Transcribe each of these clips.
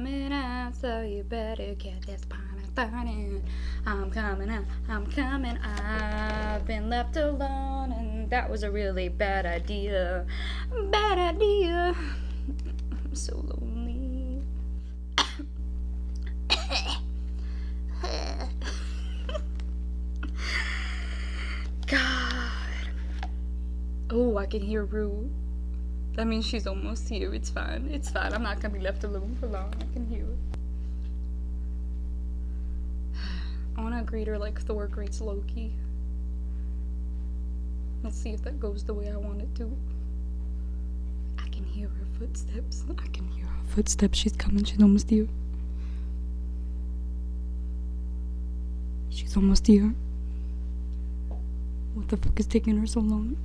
coming out, so you better get this party started. I'm coming out, I've been left alone, and that was a really bad idea. Bad idea. I'm so lonely. God. Oh, I can hear Rue. That means she's almost here. It's fine. It's fine. I'm not gonna be left alone for long. I can hear her. I wanna greet her like Thor greets Loki. Let's see if that goes the way I want it to. I can hear her footsteps. I can hear her footsteps. She's coming. She's almost here. She's almost here. What the fuck is taking her so long?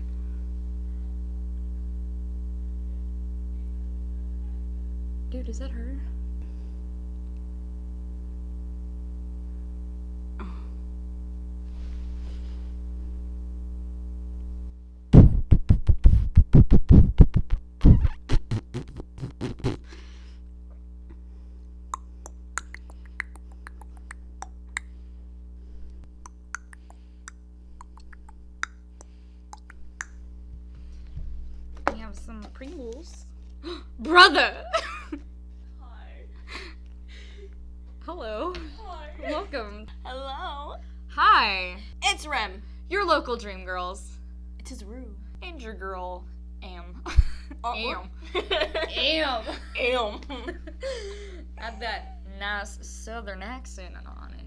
Dude, is that her? Oh. We have some Pringles. Brother! Hello. Hi. Welcome. Hello. Hi. It's Rem. Your local dream girls. It is Rue. And your girl, Am. Am. Am. Am. Had that nice southern accent on it.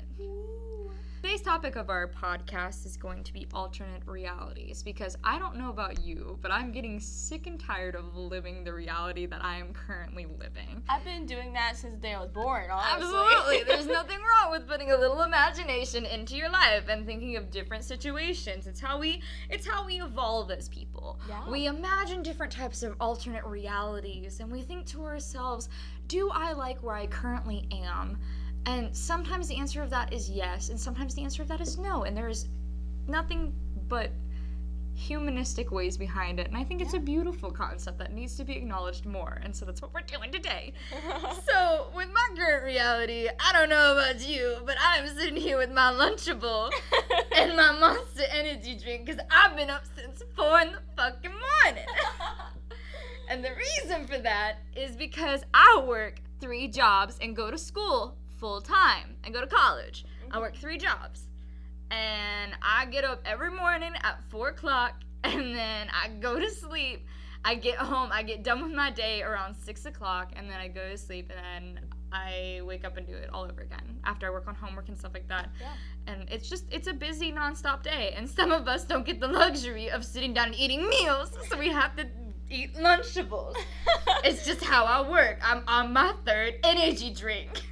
Today's topic of our podcast is going to be alternate realities, because I don't know about you, but I'm getting sick and tired of living the reality that I am currently living. I've been doing that since the day I was born, honestly. Absolutely. There's nothing wrong with putting a little imagination into your life and thinking of different situations. It's how we evolve as people. Yeah. We imagine different types of alternate realities, and we think to ourselves, do I like where I currently am? And sometimes the answer of that is yes, and sometimes the answer of that is no, and there's nothing but humanistic ways behind it, and I think it's a beautiful concept that needs to be acknowledged more, and so that's what we're doing today. So, with my current reality, I don't know about you, but I'm sitting here with my Lunchable and my Monster Energy drink, because I've been up since 4 in the fucking morning. And the reason for that is because I work 3 jobs and go to school full time and go to college. I work 3 jobs, and I get up every morning at 4 o'clock, and then I go to sleep. I get home, I get done with my day around 6 o'clock, and then I go to sleep, and then I wake up and do it all over again after I work on homework and stuff like that. Yeah. And it's a busy non-stop day, and some of us don't get the luxury of sitting down and eating meals, so we have to eat Lunchables. It's just how I work. I'm on my 3rd energy drink.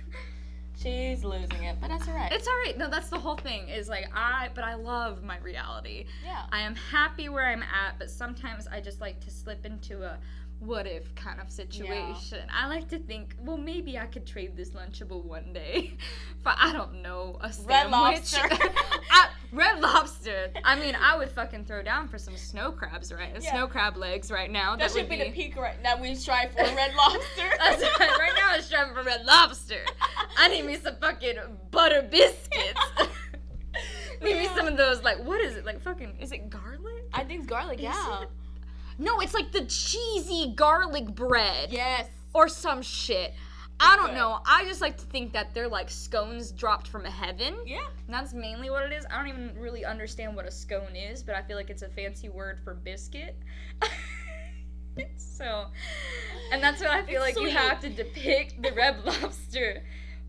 She's losing it, but that's alright. It's alright. No, that's the whole thing, is like, but I love my reality. Yeah. I am happy where I'm at, but sometimes I just like to slip into a what if kind of situation. I like to think, well, maybe I could trade this Lunchable one day for, I don't know, a sandwich. Red Lobster. Red Lobster. I mean, I would fucking throw down for some snow crabs, right? Yeah. Snow crab legs right now. That should be the peak right now. We strive for Red Lobster. That's right. Right now I'm striving for Red Lobster. I need me some fucking butter biscuits. Need me some of those, like, what is it? Like fucking, is it garlic? I think it's garlic, yeah. It? No, it's like the cheesy garlic bread. Yes. Or some shit. I don't know. I just like to think that they're like scones dropped from heaven. Yeah. And that's mainly what it is. I don't even really understand what a scone is, but I feel like it's a fancy word for biscuit. So, and that's what I feel like you have to depict the Red Lobster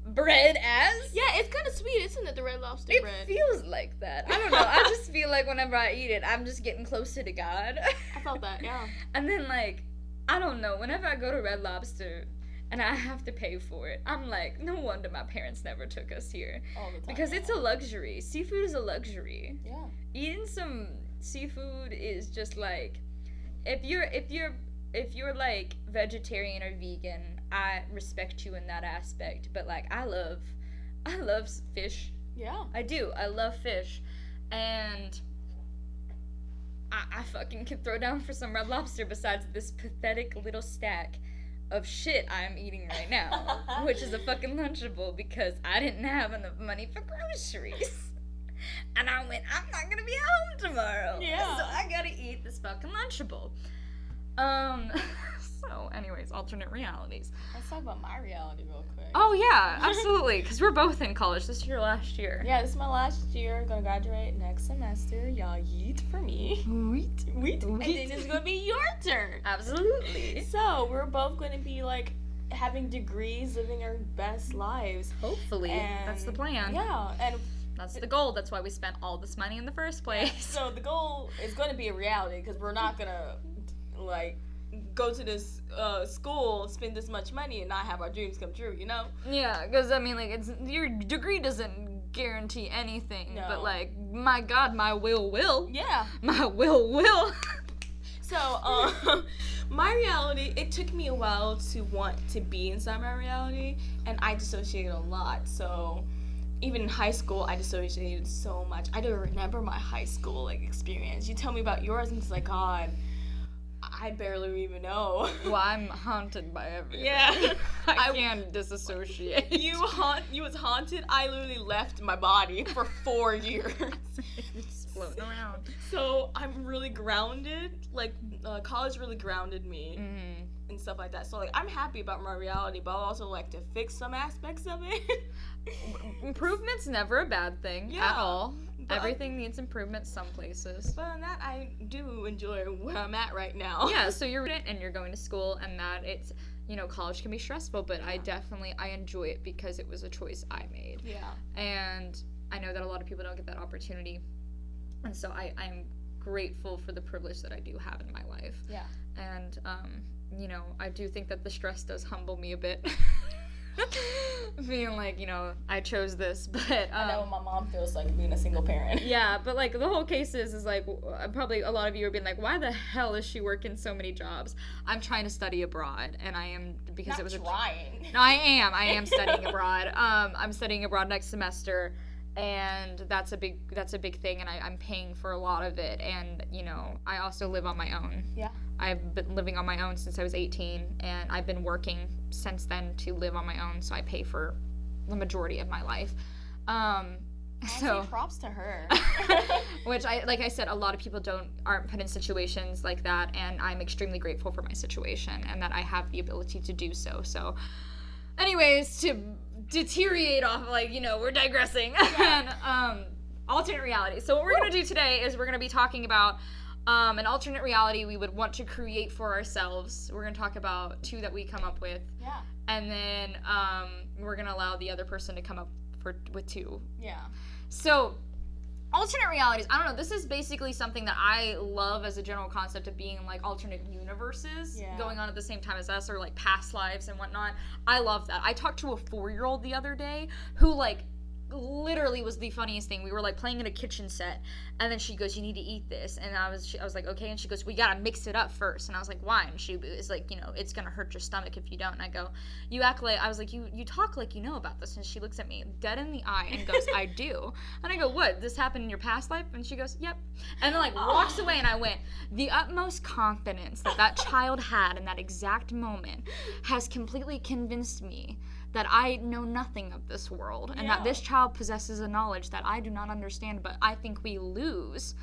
bread as. Yeah, it's kind of sweet, isn't it, the Red Lobster bread? It feels like that. I don't know. I just feel like whenever I eat it, I'm just getting closer to God. I felt that, yeah. And then, like, I don't know. Whenever I go to Red Lobster and I have to pay for it, I'm like, no wonder my parents never took us here. All the time. Because it's a luxury. Seafood is a luxury. Yeah. Eating some seafood is just like, if you're like vegetarian or vegan, I respect you in that aspect. But like, I love fish. Yeah. I do. I love fish. And I fucking could throw down for some Red Lobster besides this pathetic little stack of shit I'm eating right now, which is a fucking Lunchable because I didn't have enough money for groceries. And I went, I'm not gonna be home tomorrow. Yeah. So I gotta eat this fucking Lunchable. So anyways, alternate realities. Let's talk about my reality real quick. Oh yeah, absolutely, because we're both in college. This is your last year. Yeah, this is my last year. Gonna graduate next semester. Y'all yeet for me. Yeet. And then it's gonna be your turn. Absolutely. So we're both gonna be like having degrees, living our best lives. Hopefully, that's the plan. Yeah, and that's the goal. That's why we spent all this money in the first place. so the goal is gonna be a reality because we're not gonna like go to this school, spend this much money, and not have our dreams come true. You know? Yeah, because I mean, like, it's your degree doesn't guarantee anything. No. But like, my God, my will. Yeah. My will. So, my reality, it took me a while to want to be inside my reality, and I dissociated a lot. So, even in high school, I dissociated so much. I don't remember my high school, like, experience. You tell me about yours, and it's like, God, I barely even know. Well, I'm haunted by everything. Yeah. I can't disassociate. You was haunted? I literally left my body for 4 years. Just floating around. So I'm really grounded. Like, college really grounded me and stuff like that. So, like, I'm happy about my reality, but I also like to fix some aspects of it. Improvement's never a bad thing Yeah, at all. but Everything needs improvement some places. But on that, I do enjoy where I'm at right now. Yeah, so you're and you're going to school, and that it's, you know, college can be stressful, but I enjoy it because it was a choice I made. Yeah. And I know that a lot of people don't get that opportunity, and so I'm grateful for the privilege that I do have in my life. Yeah. And you know, I do think that the stress does humble me a bit. Being like, you know, I chose this, but I know what my mom feels like being a single parent. yeah, but like the whole case is like, probably a lot of you are being like, why the hell is she working so many jobs? I'm trying to study abroad, and I am because Not it was trying. No, I am studying abroad. I'm studying abroad next semester, and that's a big thing, and I'm paying for a lot of it, and you know, I also live on my own. Yeah. I've been living on my own since I was 18, and I've been working since then to live on my own, so I pay for the majority of my life. So props to her. which like I said, a lot of people aren't put in situations like that, and I'm extremely grateful for my situation and that I have the ability to do so. So anyways, to deteriorate off, like, you know, we're digressing. Yeah. And alternate reality. So what we're going to do today is we're going to be talking about an alternate reality we would want to create for ourselves. We're going to talk about 2 that we come up with. Yeah. And then we're going to allow the other person to come up with 2. Yeah. So, alternate realities, I don't know, this is basically something that I love as a general concept of being like alternate universes going on at the same time as us, or like past lives and whatnot. I love that. I talked to a 4-year-old the other day who like literally was the funniest thing. We were like playing in a kitchen set, and then she goes, "You need to eat this," and I was like, "Okay," and she goes, "We gotta mix it up first," and I was like, "Why?" And she was like, "You know, it's gonna hurt your stomach if you don't." And I go, "You act like," I was like, you talk like you know about this," and she looks at me dead in the eye and goes, "I do," and I go, "What, this happened in your past life?" And she goes, "Yep," and then like walks away, and I went, the utmost confidence that child had in that exact moment has completely convinced me that I know nothing of this world, and that this child possesses a knowledge that I do not understand, but I think we lose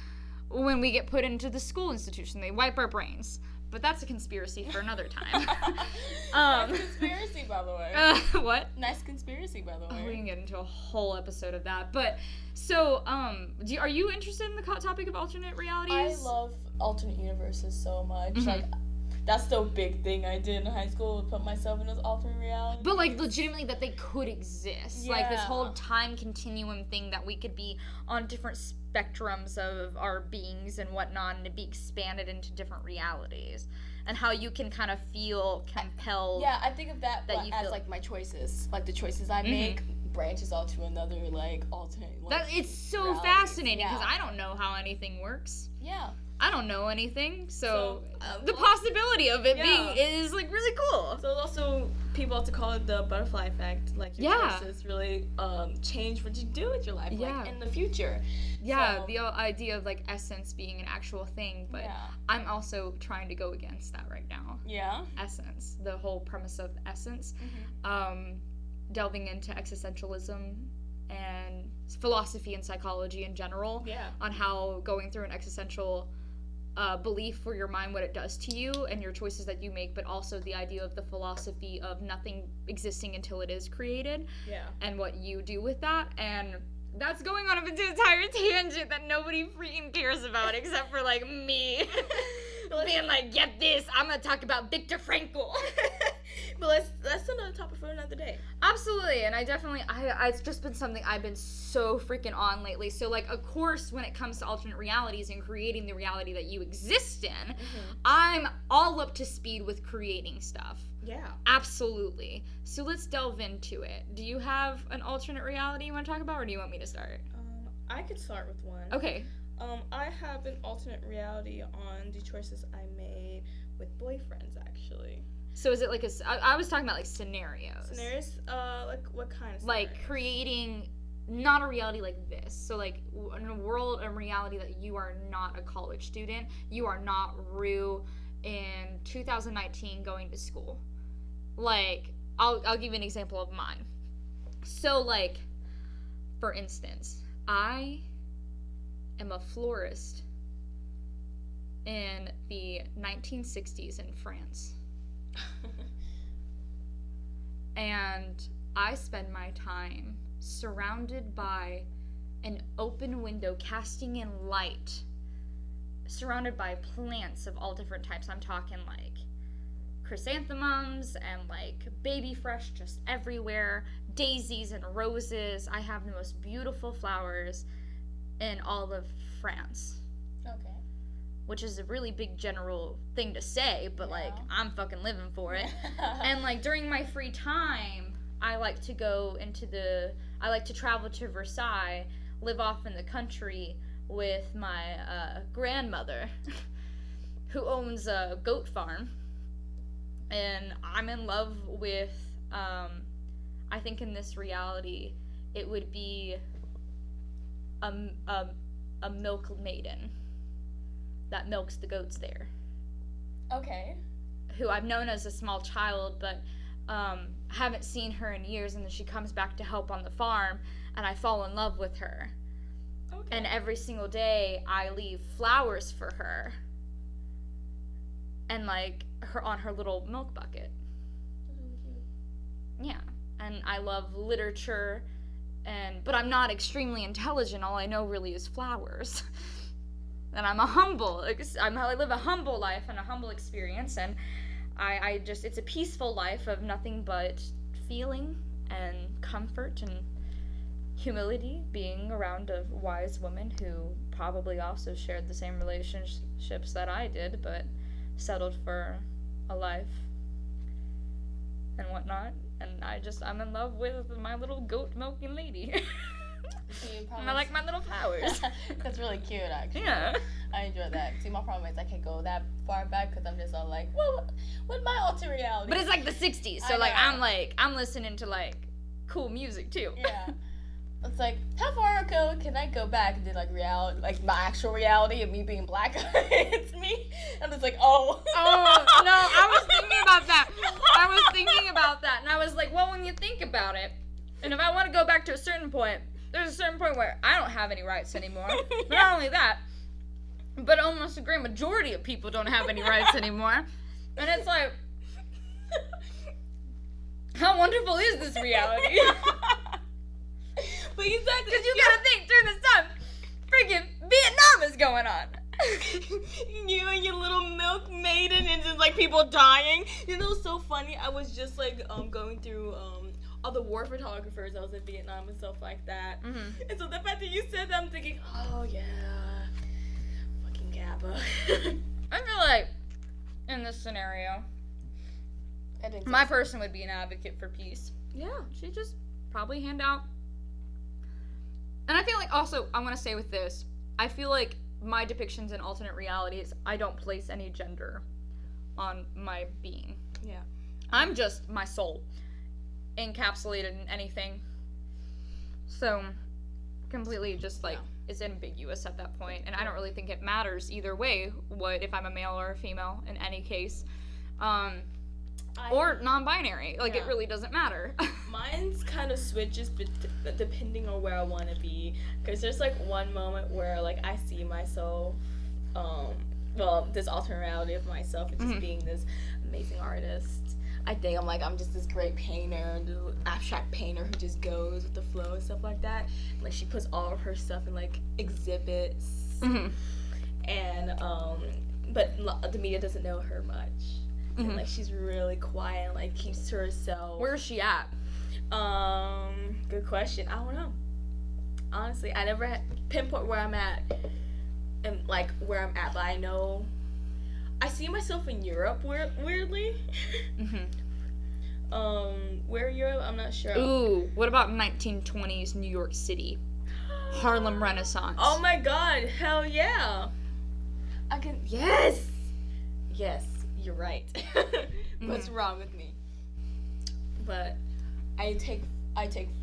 when we get put into the school institution. They wipe our brains. But that's a conspiracy for another time. Nice conspiracy, by the way. What? Nice conspiracy, by the way. We can get into a whole episode of that. But, so, are you interested in the topic of alternate realities? I love alternate universes so much. Like, that's the big thing I did in high school, put myself in those alternate realities. But, like, legitimately that they could exist. Like, this whole time continuum thing that we could be on different spectrums of our beings and whatnot, and to be expanded into different realities. And how you can kind of feel compelled. Yeah, I think of that you as, feel like, my choices. Like, the choices I make, branches out to another, like, alternate, like, That it's so realities. fascinating because Yeah. I don't know how anything works. Yeah. I don't know anything, so the well, possibility of it yeah. being is like really cool. So also, people have to call it the butterfly effect. Like, your Yeah. choices really change what you do with your life, Yeah. like, in the future. Yeah, So- the idea of like essence being an actual thing, but Yeah. I'm also trying to go against that right now. Yeah. Essence, the whole premise of essence, delving into existentialism and philosophy and psychology in general, Yeah. on how going through an existential belief for your mind, what it does to you and your choices that you make, but also the idea of the philosophy of nothing existing until it is created Yeah. and what you do with that. And that's going on an entire tangent that nobody freaking cares about except for like me being like, get this, I'm gonna talk about Viktor Frankl. But that's another topic for another day. Absolutely, and it's just been something I've been so freaking on lately. So, like, of course, when it comes to alternate realities and creating the reality that you exist in, I'm all up to speed with creating stuff. Yeah. Absolutely. So let's delve into it. Do you have an alternate reality you want to talk about, or do you want me to start? I could start with one. Okay. I have an alternate reality on the choices I made with boyfriends, actually. So is it like I was talking about like scenarios. Scenarios? Like, what kind of scenarios? Like creating not a reality like this. So like in a world and reality that you are not a college student, you are not Rue in 2019 going to school. Like I'll give you an example of mine. So like for instance, I am a florist in the 1960s in France. And I spend my time surrounded by an open window casting in light, surrounded by plants of all different types. I'm talking like chrysanthemums and like baby fresh just everywhere, daisies and roses. I have the most beautiful flowers in all of France. Okay. Which is a really big general thing to say, but like I'm fucking living for it. And like during my free time, I like to travel to Versailles, live off in the country with my grandmother who owns a goat farm. And I'm in love with I think in this reality it would be a milk maiden that milks the goats there. Okay. Who I've known as a small child, but haven't seen her in years, and then she comes back to help on the farm, and I fall in love with her. Okay. And every single day I leave flowers for her. And like her on her little milk bucket. That's really cute. Yeah. And I love literature but I'm not extremely intelligent. All I know really is flowers. And I live a humble life and a humble experience, and I just, it's a peaceful life of nothing but feeling and comfort and humility, being around a wise woman who probably also shared the same relationships that I did, but settled for a life and whatnot. And I'm in love with my little goat milking lady. And I like my little flowers. That's really cute, actually. Yeah. I enjoy that. See, my problem is I can't go that far back because I'm just all like, well, what my alter reality? But it's like the 60s, so I'm listening to like cool music too. Yeah. It's like, how far ago can I go back and do like reality, like my actual reality of me being black? It's me. I'm just like, oh. Oh, no, I was thinking about that. And I was like, well, when you think about it, and if I want to go back to a certain point, there's a certain point where I don't have any rights anymore. But not only that, but almost a great majority of people don't have any rights anymore. And it's like, how wonderful is this reality? But exactly. Because you gotta think, during this time, freaking Vietnam is going on. You and your little milk maiden and just like people dying. You know, it's so funny. I was just like going through all the war photographers that was in Vietnam and stuff like that. Mm-hmm. And so the fact that you said that, I'm thinking, oh yeah, fucking Gabba. I feel like in this scenario, I think so. my person would be an advocate for peace. Yeah. She just probably hand out. And I feel like also, I want to say with this, I feel like my depictions in alternate realities, I don't place any gender on my being. Yeah. I'm just my soul, encapsulated in anything. So, completely just, like, it's ambiguous at that point, and I don't really think it matters either way, what if I'm a male or a female in any case. Or non-binary. Like, it really doesn't matter. Mine's kind of switches depending on where I want to be. Because there's, like, one moment where, like, I see myself, this alternate reality of myself and just being this amazing artist. I think I'm just this great painter, this abstract painter who just goes with the flow and stuff like that. Like, she puts all of her stuff in, like, exhibits. Mm-hmm. And, but the media doesn't know her much. Mm-hmm. And, like, she's really quiet and, like, keeps to herself. Where is she at? Good question. I don't know. Honestly, I never pinpoint where I'm at and, like, where I'm at, but I know I see myself in Europe weirdly. Where Europe? I'm not sure. Ooh, what about 1920s New York City? Harlem Renaissance. Oh my god, hell yeah. I can, yes, you're right. What's wrong with me? But I take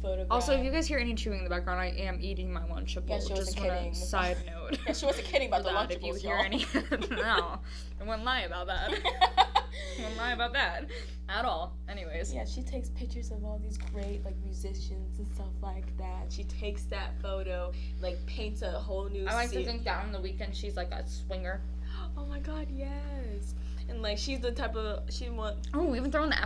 photographs. Also, if you guys hear any chewing in the background, I am eating my Lunchable. Yeah, she wasn't kidding. Side note. Yeah, she wasn't kidding about the Lunchables, if you hear any, no, I wouldn't lie about that. I wouldn't lie about that at all. Anyways. Yeah, she takes pictures of all these great, like, musicians and stuff like that. She takes that photo, like, paints a whole new I like to think that on the weekend she's like a swinger. Oh my god, yes. And, like, she's the type of, Oh, even throwing the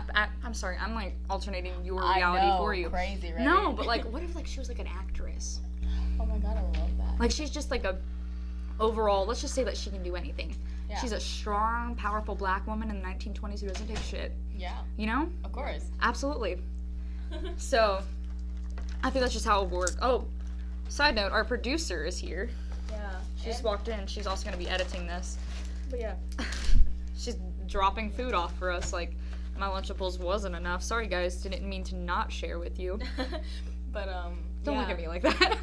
I'm sorry, I'm, like, alternating your reality for you. Crazy, right? No, but, like, what if, like, she was, like, an actress? Oh my god, I love that. Like, she's just, like, overall, let's just say that she can do anything. Yeah. She's a strong, powerful black woman in the 1920s who doesn't take shit. Yeah. You know? Of course. Absolutely. So, I think that's just how it would work. Oh, side note, our producer is here. Yeah. She just walked in. She's also going to be editing this. But yeah. She's dropping food off for us. Like, my Lunchables wasn't enough. Sorry, guys. Didn't mean to not share with you. But, Don't look at me like that.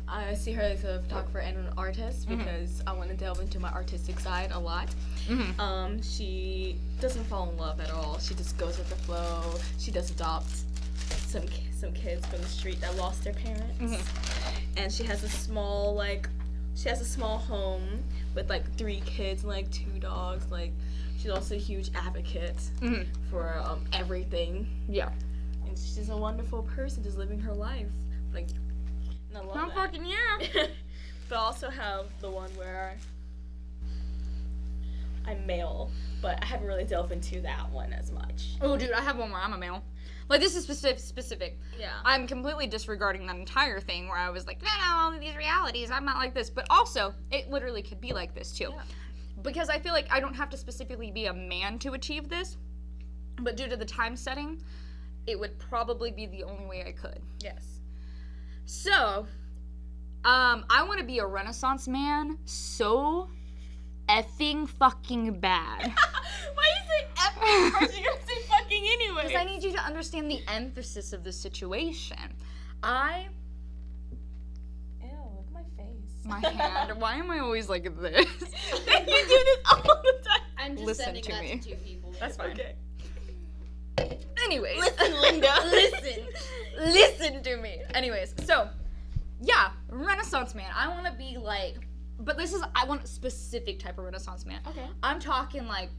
I see her as a photographer and an artist because I want to delve into my artistic side a lot. She doesn't fall in love at all. She just goes with the flow. She does adopt some kids from the street that lost their parents. And she has a small home with, like, 3 kids and, like, 2 dogs. Like, she's also a huge advocate for everything. Yeah. And she's a wonderful person just living her life. Like, and I love that. Fucking yeah. But I also have the one where I'm male, but I haven't really delved into that one as much. Oh, dude, I have one where I'm a male. Like, this is specific. Yeah. I'm completely disregarding that entire thing where I was like, no, all of these realities, I'm not like this. But also, it literally could be like this, too. Yeah. Because I feel like I don't have to specifically be a man to achieve this. But due to the time setting, it would probably be the only way I could. Yes. So, I want to be a Renaissance man so effing fucking bad. Why you say effing first? You're gonna say fucking anyway. Because I need you to understand the emphasis of the situation. Ew, look at my face. My hand. Why am I always like this? You do this all the time. I'm just sending that to 2 people. That's fine. Okay. Anyways. Listen, Linda. Listen to me. Anyways, so, yeah, Renaissance man. I want to be like, but I want a specific type of Renaissance man. Okay. I'm talking like,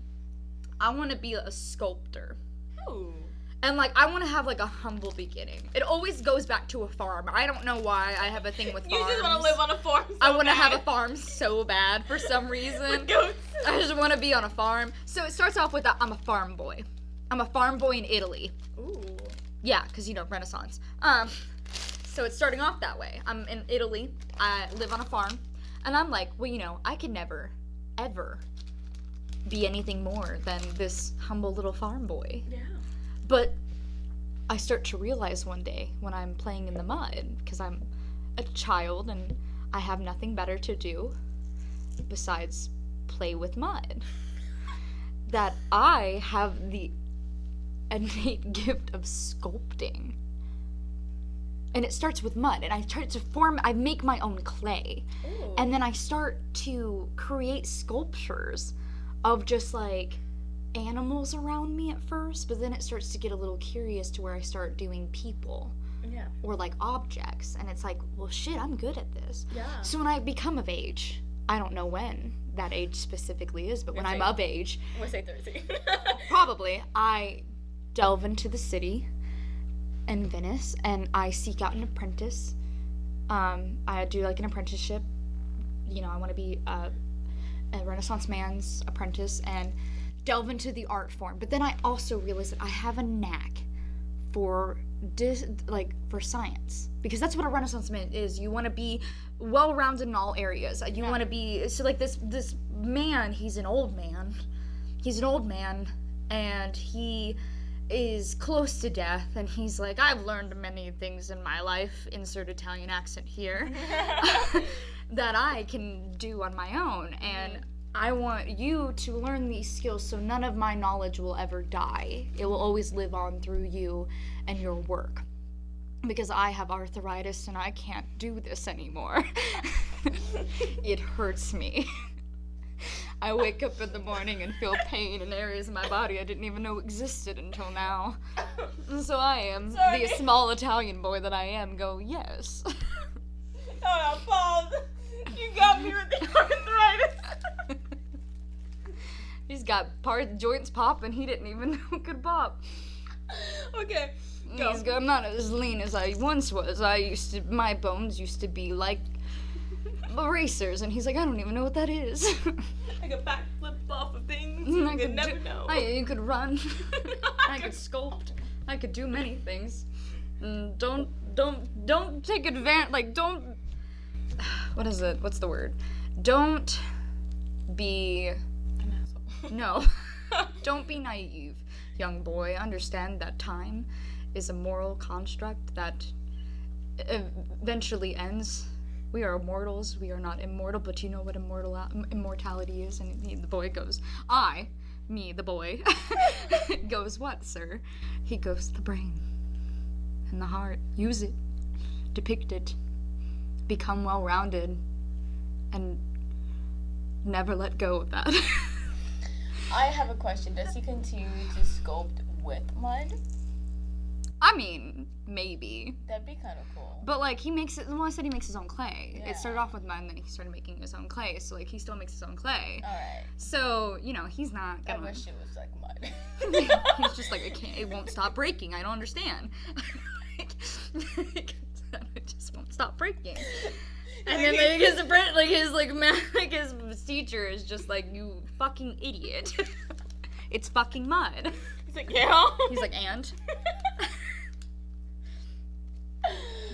I want to be a sculptor. Ooh. And, like, I want to have, like, a humble beginning. It always goes back to a farm. I don't know why I have a thing with farms. You just want to live on a farm so I want to have a farm so bad for some reason. With goats. I just want to be on a farm. So it starts off with I'm a farm boy. I'm a farm boy in Italy. Ooh. Yeah, because, you know, Renaissance. So it's starting off that way. I'm in Italy. I live on a farm. And I'm like, well, you know, I could never, ever be anything more than this humble little farm boy. Yeah. But I start to realize one day when I'm playing in the mud, because I'm a child and I have nothing better to do besides play with mud, that I have the innate gift of sculpting And it starts with mud, and I make my own clay. Ooh. And then I start to create sculptures of just like animals around me at first, but then it starts to get a little curious to where I start doing people. Yeah. Or like objects, and it's like, well, shit, I'm good at this. Yeah. So when I become of age, I don't know when that age specifically is, but when I'm of age, I'm gonna say 13. probably, I delve into the city in Venice, and I seek out an apprentice. I do like an apprenticeship. You know, I want to be a Renaissance man's apprentice and delve into the art form. But then I also realize that I have a knack for science, because that's what a Renaissance man is. You want to be well-rounded in all areas. You want to be, so like this man, he's an old man, and he is close to death, and he's like, I've learned many things in my life, insert Italian accent here, that I can do on my own, and I want you to learn these skills so none of my knowledge will ever die. It will always live on through you and your work. Because I have arthritis and I can't do this anymore. It hurts me. I wake up in the morning and feel pain in areas of my body I didn't even know existed until now. And so I am, the small Italian boy that I am, go, yes. Oh, Paul, you got me with the arthritis. He's got joints popping he didn't even know could pop. Okay, go. He's good. I'm not as lean as I once was. My bones used to be like erasers, and he's like, I don't even know what that is. I could backflip off of things. I You could never know. You could run. I could sculpt. I could do many things. Don't take advantage. Like, don't. What is it? What's the word? Don't be. An asshole. No. Don't be naive, young boy. Understand that time is a moral construct that eventually ends. We are mortals. We are not immortal, but you know what immortality is? And the boy goes, the boy, goes, what, sir? He goes, the brain and the heart. Use it. Depict it. Become well-rounded. And never let go of that. I have a question. Does he continue to sculpt with mud? I mean, maybe. That'd be kind of cool. But, like, he makes it... Well, I said he makes his own clay. Yeah. It started off with mud, and then he started making his own clay. So, like, he still makes his own clay. Alright. So, you know, he's not gonna... I wish it was, like, mud. He's just like, it won't stop breaking. I don't understand. It just won't stop breaking. And then, like, his teacher is just like, you fucking idiot. It's fucking mud. He's like, yeah. He's like, and?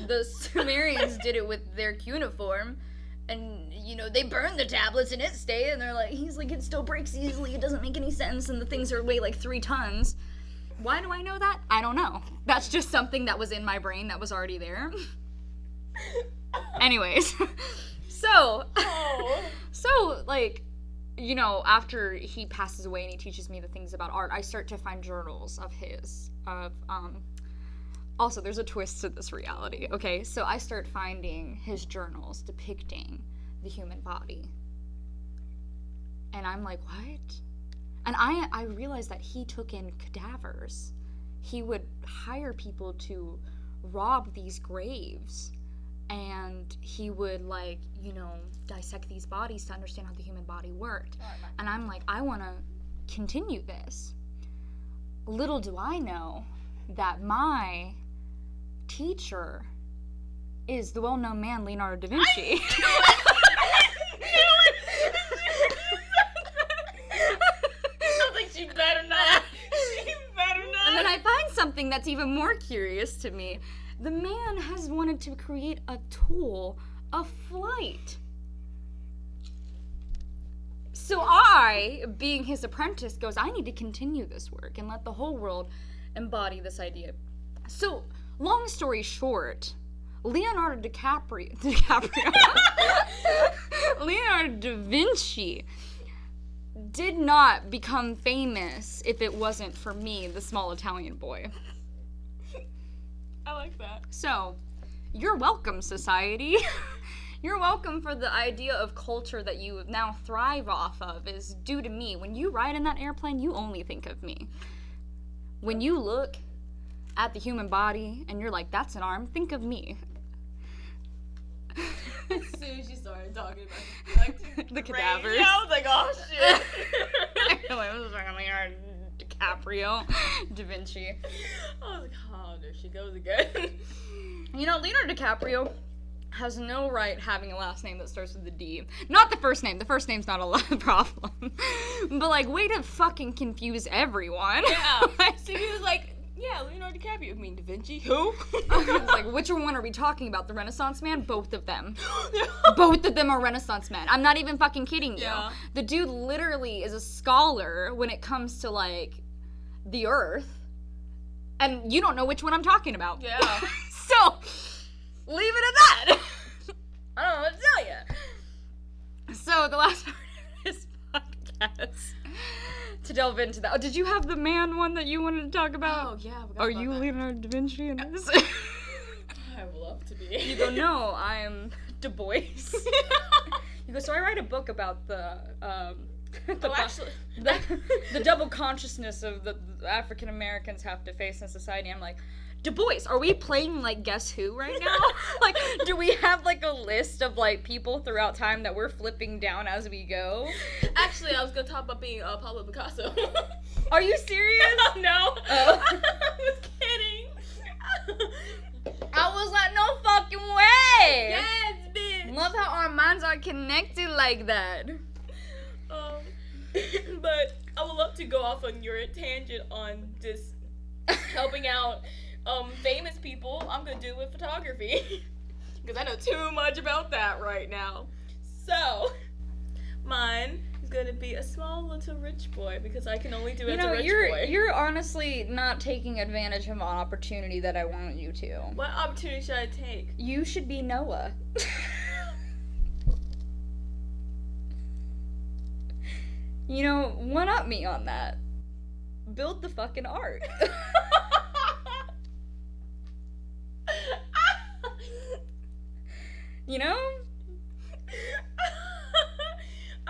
The Sumerians did it with their cuneiform, and, you know, they burned the tablets and it stayed, and they're like, he's like, it still breaks easily, it doesn't make any sense, and the things weigh like 3 tons. Why do I know that? I don't know. That's just something that was in my brain that was already there. Anyways, so, like, you know, after he passes away and he teaches me the things about art, I start to find journals of his, also, there's a twist to this reality, okay? So I start finding his journals depicting the human body. And I'm like, what? And I realized that he took in cadavers. He would hire people to rob these graves. And he would, like, you know, dissect these bodies to understand how the human body worked. And I'm like, I want to continue this. Little do I know that my teacher is the well-known man Leonardo da Vinci. She better not. And then I find something that's even more curious to me. The man has wanted to create a tool of flight. So I, being his apprentice, goes, I need to continue this work and let the whole world embody this idea. So, long story short, Leonardo da Vinci did not become famous if it wasn't for me, the small Italian boy. I like that. So, You're welcome, society. You're welcome for the idea of culture that you now thrive off of is due to me. When you ride in that airplane, you only think of me. When you look at the human body and you're like, that's an arm, think of me. As soon as you started talking about like The cadavers. I was like, oh shit. I was like, DiCaprio, Da Vinci. I was like, oh, there she goes again. You know, Leonardo DiCaprio has no right having a last name that starts with a D. Not the first name. The first name's not a problem. But, like, way to fucking confuse everyone. Yeah. So he was like, yeah, Leonardo DiCaprio. I mean, Da Vinci? Who? I was like, which one are we talking about? The Renaissance man? Both of them. Both of them are Renaissance men. I'm not even fucking kidding you. Yeah. The dude literally is a scholar when it comes to, like, the earth. And you don't know which one I'm talking about. Yeah. So, leave it at that. I don't know what to tell you. So, the last part of this podcast, to delve into that. Oh, did you have the man one that you wanted to talk about? Oh, yeah. Are you Leonardo da Vinci in this? I would love to be. You go, no, I'm Du Bois. You go, so I write a book about the double consciousness of the African Americans have to face in society. I'm like, Du Bois, are we playing, like, Guess Who right now? Like, do we have, like, a list of, like, people throughout time that we're flipping down as we go? Actually, I was gonna talk about being Pablo Picasso. Are you serious? No. Oh. I was kidding. I was like, no fucking way! Yes, bitch. Love how our minds are connected like that. But I would love to go off on your tangent on just helping out famous people. I'm gonna do it with photography because I know too much about that right now. So mine is gonna be a small little rich boy because I can only do it as a rich boy. You're honestly not taking advantage of an opportunity that I want you to. What opportunity should I take? You should be Noah. You know, one up me on that. Build the fucking ark. You know?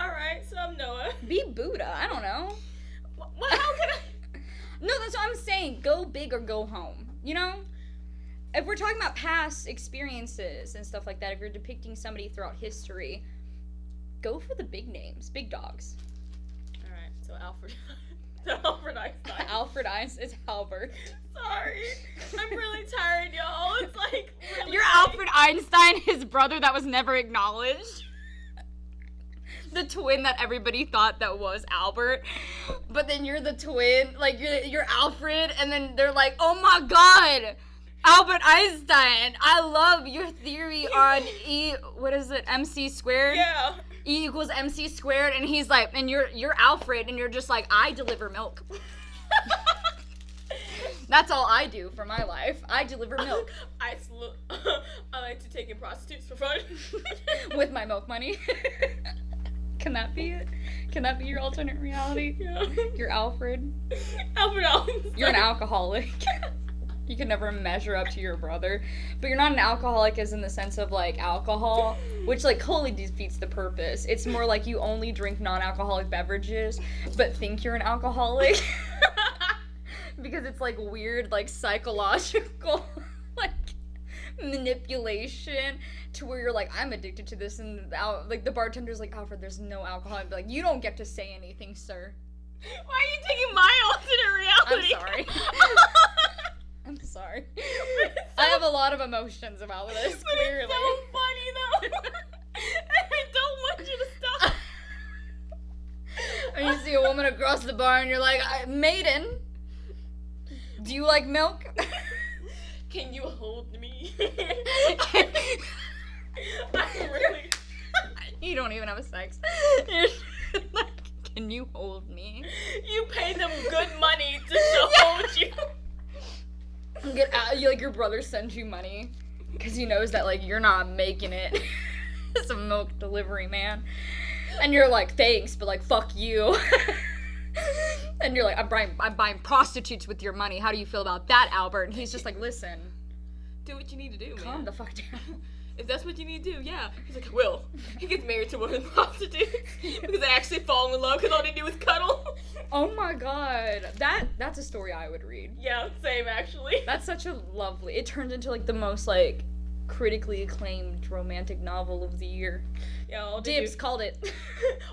Alright, so I'm Noah. Be Buddha. I don't know. Well, how can I? No, that's what I'm saying. Go big or go home. You know? If we're talking about past experiences and stuff like that, if you're depicting somebody throughout history, go for the big names, big dogs. Alright, so Alfred. Alfred Einstein. Alfred Einstein. It's Albert. Sorry. I'm really tired, y'all. It's like really You're late. Alfred Einstein, his brother that was never acknowledged. The twin that everybody thought that was Albert. But then you're the twin, like you're Alfred, and then they're like, oh my god, Albert Einstein, I love your theory on MC squared? Yeah. E equals MC squared, and he's like, and you're Alfred, and you're just like, I deliver milk. That's all I do for my life. I deliver milk. I like to take in prostitutes for fun. With my milk money. Can that be it? Can that be your alternate reality? Yeah. You're Alfred. Alfred Einstein. You're an alcoholic. You can never measure up to your brother. But you're not an alcoholic as in the sense of, like, alcohol, which, like, wholly defeats the purpose. It's more like you only drink non-alcoholic beverages, but think you're an alcoholic. Because it's, like, weird, like, psychological, like, manipulation to where you're like, I'm addicted to this, and, like, the bartender's like, Alfred, there's no alcohol. And be like, you don't get to say anything, sir. Why are you taking my alternate reality? I'm sorry. I'm sorry. I have a lot of emotions about this, But clearly. it's so funny, though. And I don't want you to stop. And you see a woman across the bar, and you're like, maiden, do you like milk? Can you hold me? I really... You don't even have a sex. You're like, can you hold me? You pay them good money to hold you. Get out, like, your brother sends you money because he knows that, like, you're not making it as a milk delivery man. And you're like, thanks, but, like, fuck you. And you're like, I'm buying prostitutes with your money. How do you feel about that, Albert? And he's just like, listen, do what you need to do, man. Calm the fuck down. If that's what you need to do, yeah. He's like, I will. He gets married to one of the prostitutes because they actually fall in love because all they do is cuddle. Oh my god. That's a story I would read. Yeah, same actually. That's such a lovely... It turned into, like, the most, like, critically acclaimed romantic novel of the year. Yeah, all Dibs called it.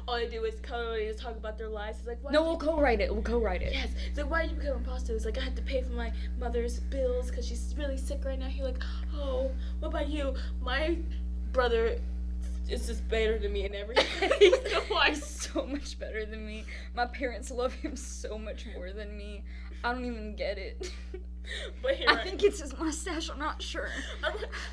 All they do is cuddle, they just talk about their lives. It's like, why No, we'll co-write it. Yes. It's like, why did you become a prostitute? It's like, I had to pay for my mother's bills because she's really sick right now. You're like, oh, what about you? My brother is just better than me in everything. He's so much better than me. My parents love him so much more than me. I don't even get it. But here I think it's his mustache. I'm not sure.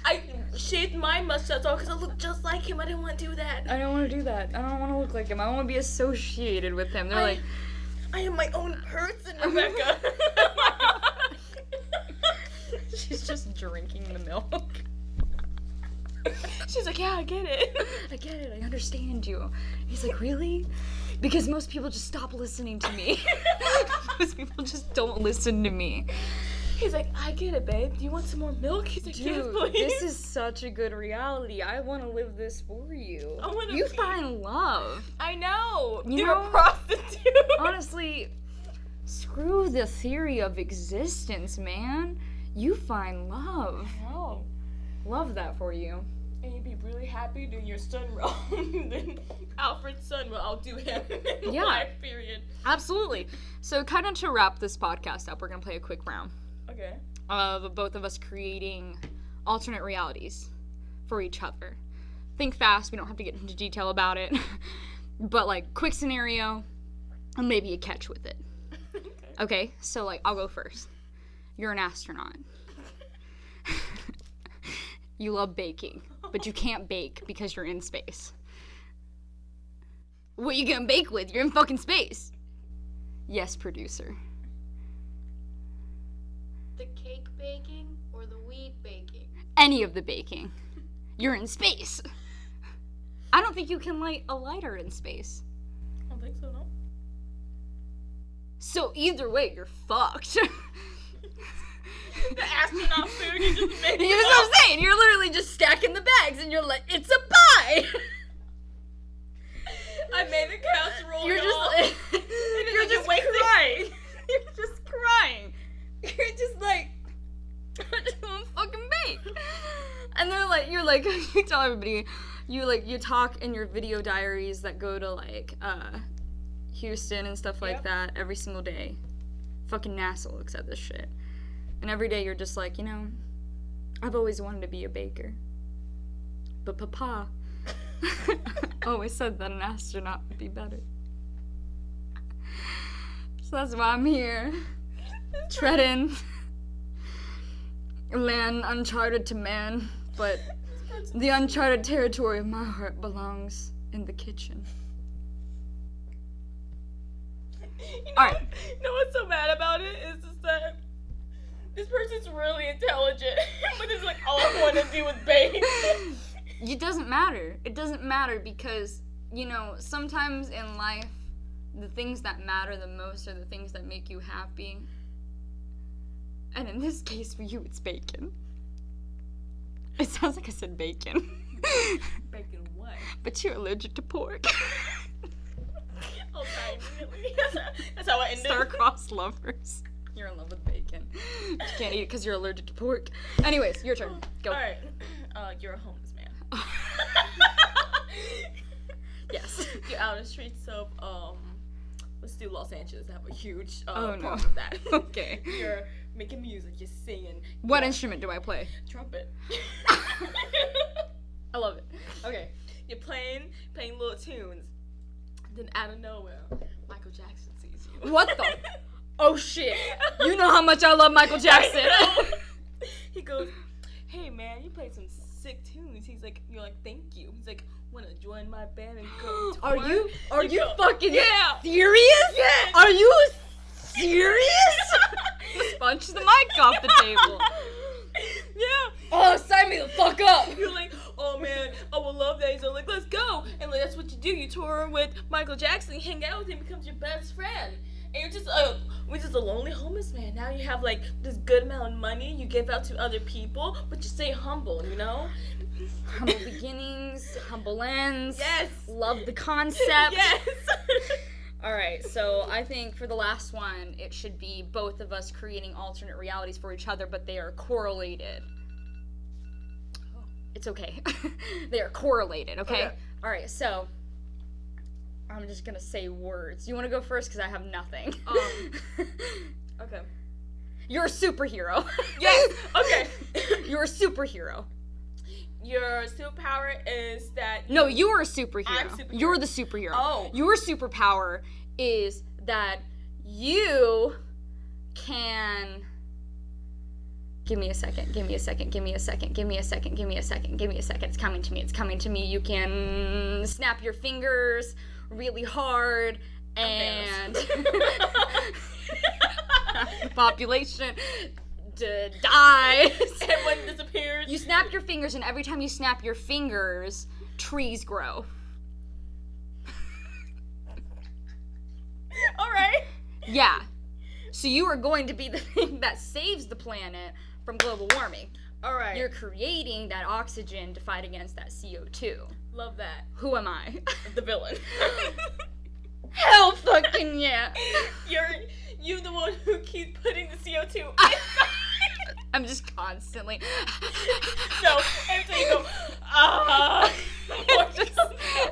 I shaved my mustache off because I look just like him. I didn't want to do that. I don't want to do that. I don't want to look like him. I want to be associated with him. They're like, I am my own person, Rebecca. she's just drinking the milk. She's like, yeah, I get it. I get it. I understand you. He's like, really? Because most people just stop listening to me. Most people just don't listen to me. He's like, I get it, babe. Do you want some more milk? He's like, yes, Dude, please. this is such a good reality. I want to live this for you. You find love. I know. You're a prostitute. Honestly, screw the theory of existence, man. You find love. No. Love that for you. And you'd be really happy doing your son wrong. Then Alfred's son will outdo him in life, period. Absolutely. So kind of to wrap this podcast up, we're going to play a quick round. Okay. Of both of us creating alternate realities for each other. Think fast. We don't have to get into detail about it. But, like, quick scenario and maybe a catch with it. Okay? So, like, I'll go first. You're an astronaut. You love baking, but you can't bake because you're in space. What you gonna bake with? You're in fucking space. Yes, producer. The cake baking or the weed baking? Any of the baking. You're in space. I don't think you can light a lighter in space. I don't think so, no. So either way, you're fucked. The astronaut food you just made. You know what I'm saying? You're literally just stacking the bags and you're like, it's a pie! I made the casserole, You're y'all. just, you're just crying. You're just crying. You're just like, I just want to fucking bake. And they're like, you're like, you tell everybody, you talk in your video diaries that go to like, Houston and stuff like that every single day. Fucking NASA looks at this shit. And every day you're just like, you know, I've always wanted to be a baker. But Papa always said that an astronaut would be better. So that's why I'm here. Treading land uncharted to man, but the uncharted territory of my heart belongs in the kitchen. Alright. You know what's so bad about it is just that this person's really intelligent, but it's like all I want to do is bake. It doesn't matter. It doesn't matter because, you know, sometimes in life, the things that matter the most are the things that make you happy. And in this case, for you, it's bacon. It sounds like I said bacon. Bacon what? But you're allergic to pork. Okay, really? That's how I ended. Star-crossed lovers. You're in love with bacon. You can't eat it because you're allergic to pork. Anyways, your turn. Go. Alright. You're a homeless man. Yes. You're out on the streets of, let's do Los Angeles. I have a huge problem no. with that. Okay. You're making music, you're singing. What instrument do I play? Trumpet. I love it. Okay. You're playing little tunes. Then out of nowhere, Michael Jackson sees you. What the? Oh shit. You know how much I love Michael Jackson. He goes, hey man, you played some sick tunes. He's like, you're like, thank you. He's like, wanna join my band and go tour? Are you fucking yeah. serious? Yes. Are you serious? Just punch the mic off the table. Yeah. Oh, sign me the fuck up. You're like, oh man, I would love that. He's like, let's go. And like, that's what you do. You tour with Michael Jackson, you hang out with him, becomes your best friend. And we're just a lonely homeless man. Now you have like this good amount of money you give out to other people, but you stay humble, you know? Humble beginnings, humble ends. Yes. Love the concept. Yes. All right, so I think for the last one, it should be both of us creating alternate realities for each other, but they are correlated. Oh. It's okay. They are correlated, okay? Okay. All right, so I'm just going to say words. You want to go first? Because I have nothing. Okay. You're a superhero. Yes. Okay. You're a superhero. Your superpower is that No, you are a superhero. I'm superhero. You're the superhero. Oh. Your superpower is that you can... Give me a second. It's coming to me. You can snap your fingers really hard and... the population dies. Everyone disappears. You snap your fingers, and every time you snap your fingers, trees grow. Alright. Yeah. So you are going to be the thing that saves the planet from global warming. Alright. You're creating that oxygen to fight against that CO2. Love that. Who am I? The villain. Hell fucking yeah. You're the one who keeps putting the CO2 inside. I'm just constantly... No, every time you go,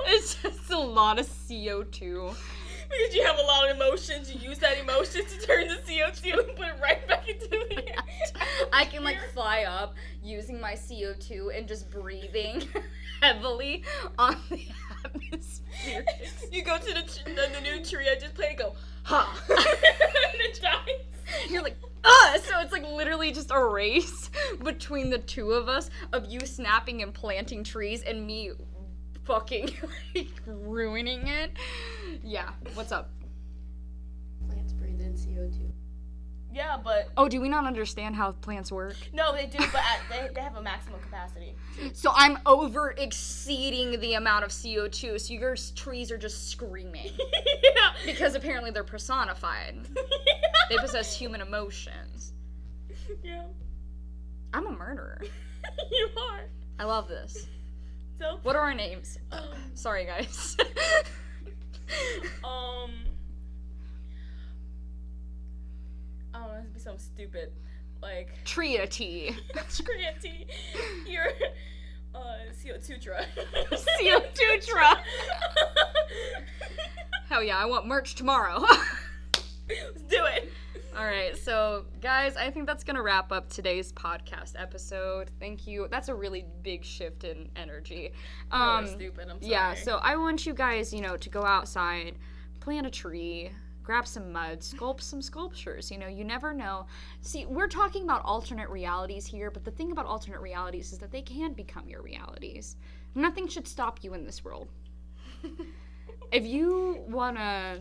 It's just a lot of CO2. Because you have a lot of emotions, you use that emotion to turn the CO2 and put it right back into the air. I can like fly up using my CO2 and just breathing heavily on the atmosphere. You go to the new tree I just played and go, ha! And it dies. You're like, so it's like literally just a race between the two of us of you snapping and planting trees and me fucking like ruining it. Yeah, what's up? Plants breathe in CO2. Yeah, but Oh, do we not understand how plants work? no, they do, but they have a maximum capacity. So I'm over exceeding the amount of CO2, so your trees are just screaming. Yeah. Because apparently they're personified. They possess human emotions. Yeah. I'm a murderer. You are. I love this. So, What are our names? Sorry, guys. I don't know, this would be something stupid. Like, Tria tea. Trinity, your CO2 truck. CO2 truck. Hell yeah, I want merch tomorrow. Let's do it. Alright, so guys, I think that's gonna wrap up today's podcast episode. Thank you. That's a really big shift in energy. Stupid, I'm sorry. Yeah, so I want you guys, to go outside, plant a tree, grab some mud, sculpt some sculptures. You never know. See, we're talking about alternate realities here, but the thing about alternate realities is that they can become your realities. Nothing should stop you in this world. If you want to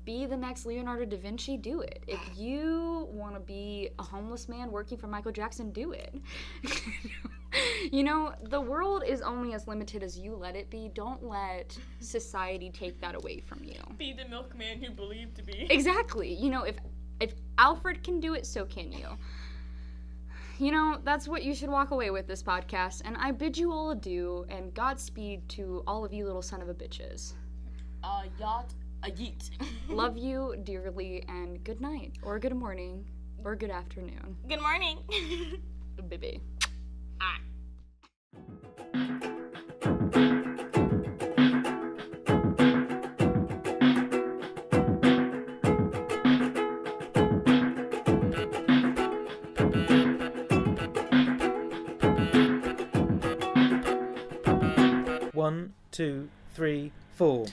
be the next Leonardo da Vinci, do it. If you want to be a homeless man working for Michael Jackson, do it. The world is only as limited as you let it be. Don't let society take that away from you. Be the milkman you believe to be. Exactly. If Alfred can do it, so can you. That's what you should walk away with this podcast. And I bid you all adieu, and Godspeed to all of you little son of a bitches. Yacht, a yeet. Love you dearly, and good night, or good morning, or good afternoon. Good morning. Baby. One, two, three, four.